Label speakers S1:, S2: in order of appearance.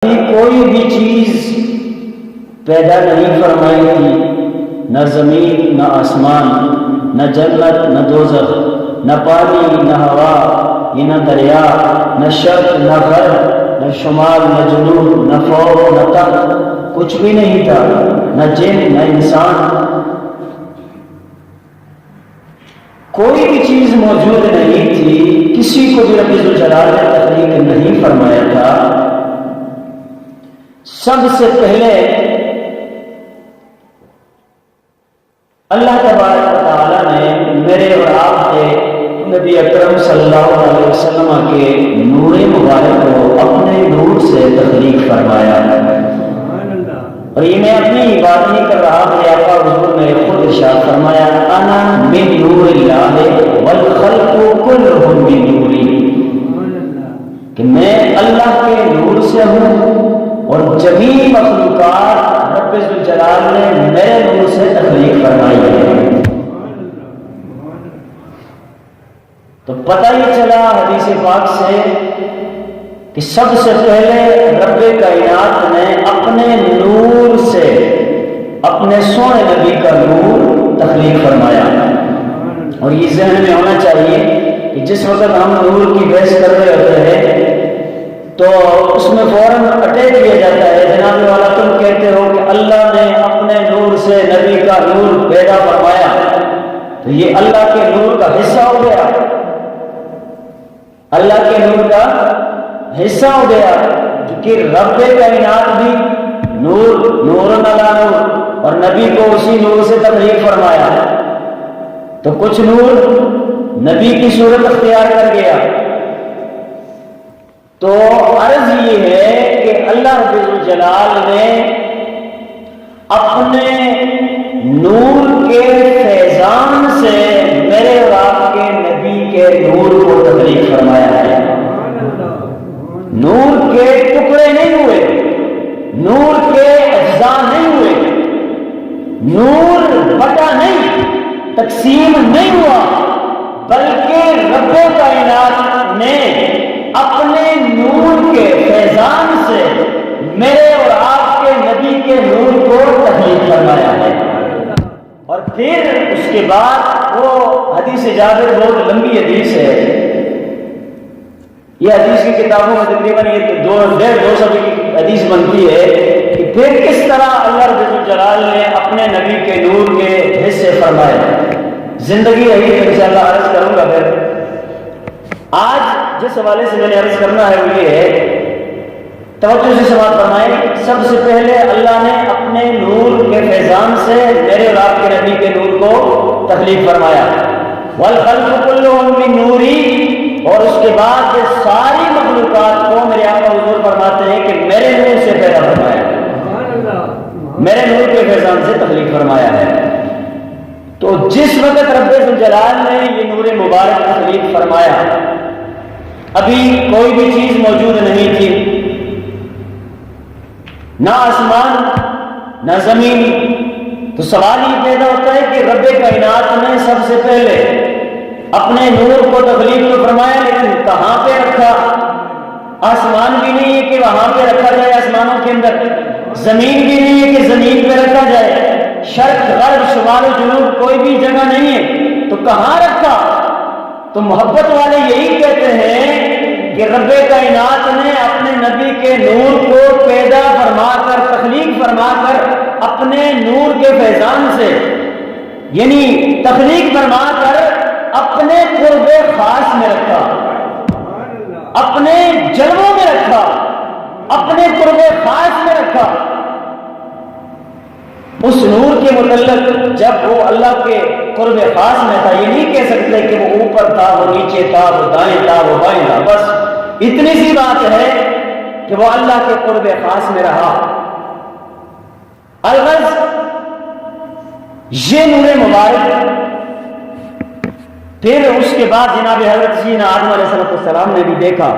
S1: کوئی بھی چیز پیدا نہیں فرمائی تھی، نہ زمین نہ آسمان، نہ جنت نہ دوزخ، نہ پانی نہ ہوا، یہ نہ دریا، نہ شرق نہ غرب، نہ شمال نہ جنوب، نہ فوق نہ تحت، کچھ بھی نہیں تھا، نہ جن نہ انسان، کوئی بھی چیز موجود نہیں تھی، کسی کو بھی رب ذوالجلال نے تخلیق نہیں فرمایا تھا۔ سب سے پہلے اللہ تبارک و تعالیٰ نے میرے اور آپ کے نبی اکرم صلی اللہ علیہ وسلم کے نور مبارک کو اپنے نور سے تخلیق فرمایا۔ اور یہ میں اپنی بات نہیں کر رہا، میرے آقا حضور نے خود ارشاد فرمایا، انا من نور اللہ والخلق کلہم من نوری، کہ میں اللہ کے نور سے ہوں اور جمیع مخلوقات رب ذوالجلال نے میرے نور سے تخلیق فرمائی ہے۔ تو پتہ یہ چلا حدیث پاک سے کہ سب سے پہلے رب کائنات نے اپنے نور سے اپنے سونے نبی کا نور تخلیق فرمایا۔ اور یہ ذہن میں ہونا چاہیے کہ جس وقت ہم نور کی بحث کر رہے ہوتے ہیں تو اس میں فوراً اٹیک کیا جاتا ہے، جناب والا تم کہتے ہو کہ اللہ نے اپنے نور سے نبی کا نور پیدا فرمایا، تو یہ اللہ کے نور کا حصہ ہو گیا، اللہ کے نور کا حصہ ہو گیا، کیونکہ رب کائنات بھی نور علی نور، اور نبی کو اسی نور سے تخلیق فرمایا، تو کچھ نور نبی کی صورت اختیار کر گیا۔ تو عرض یہ ہے کہ اللہ رب الجلال نے اپنے نور کے فیضان سے میرے اور آپ کے نبی کے نور کو تخلیق فرمایا ہے۔ نور کے ٹکڑے نہیں ہوئے، نور کے اجزاء نہیں ہوئے، نور بٹا نہیں، تقسیم نہیں ہوا، بلکہ رب کائنات نے اپنے نور کے فیضان سے میرے اور آپ کے نبی کے نور کو تخلیق فرمایا ہے۔ اور پھر اس کے بعد وہ حدیث جابر بہت لمبی حدیث ہے، یہ حدیث کی کتابوں میں تقریباً یہ 1.5-2 صفحے کی حدیث بنتی ہے کہ پھر کس طرح اللہ رب الجلال نے اپنے نبی کے نور کے حصے فرمائے۔ زندگی رہی ہے انشاءاللہ عرض کروں گا۔ پھر آج جس حوالے سے میں نے عرض کرنا ہے وہ یہ ہے، توجہ سے سماعت فرمائیں۔ سب سے پہلے اللہ نے اپنے نور کے فیضان سے میرے اور آپ کے نبی کے نور کو تخلیق فرمایا، والخلق کلہم من نوری، اور اس کے بعد ساری مخلوقات کو میرے آقا حضور فرماتے ہیں کہ میرے نور سے پیدا فرمایا، میرے نور کے فیضان سے تخلیق فرمایا ہے۔ تو جس وقت رب ذوالجلال نے یہ نور مبارک تخلیق فرمایا، ابھی کوئی بھی چیز موجود نہیں تھی، نہ آسمان نہ زمین۔ تو سوال یہ پیدا ہوتا ہے کہ رب کائنات نے سب سے پہلے اپنے نور کو تخلیق تو فرمایا، لیکن کہاں پہ رکھا؟ آسمان بھی نہیں ہے کہ وہاں پہ رکھا جائے، آسمانوں کے اندر زمین بھی نہیں ہے کہ زمین پہ رکھا جائے، شرق غرب شمال و جنوب کوئی بھی جگہ نہیں ہے، تو کہاں رکھا؟ تو محبت والے یہی کہتے ہیں کہ رب کائنات نے اپنے نبی کے نور کو پیدا فرما کر تخلیق فرما کر اپنے نور کے فیضان سے، یعنی تخلیق فرما کر اپنے قرب خاص میں رکھا، اپنے جلووں میں رکھا، اپنے قرب خاص میں رکھا۔ اس نور کے متعلق جب وہ اللہ کے قرب خاص میں تھا، یہ نہیں کہہ سکتے کہ وہ اوپر تھا، وہ نیچے تھا، وہ دائیں تھا، وہ بائیں تھا، بس اتنی سی بات ہے کہ وہ اللہ کے قرب خاص میں رہا۔ الغرض یہ نور مبارک پھر اس کے بعد جناب حضرت سیدنا آدم علیہ السلام نے بھی دیکھا۔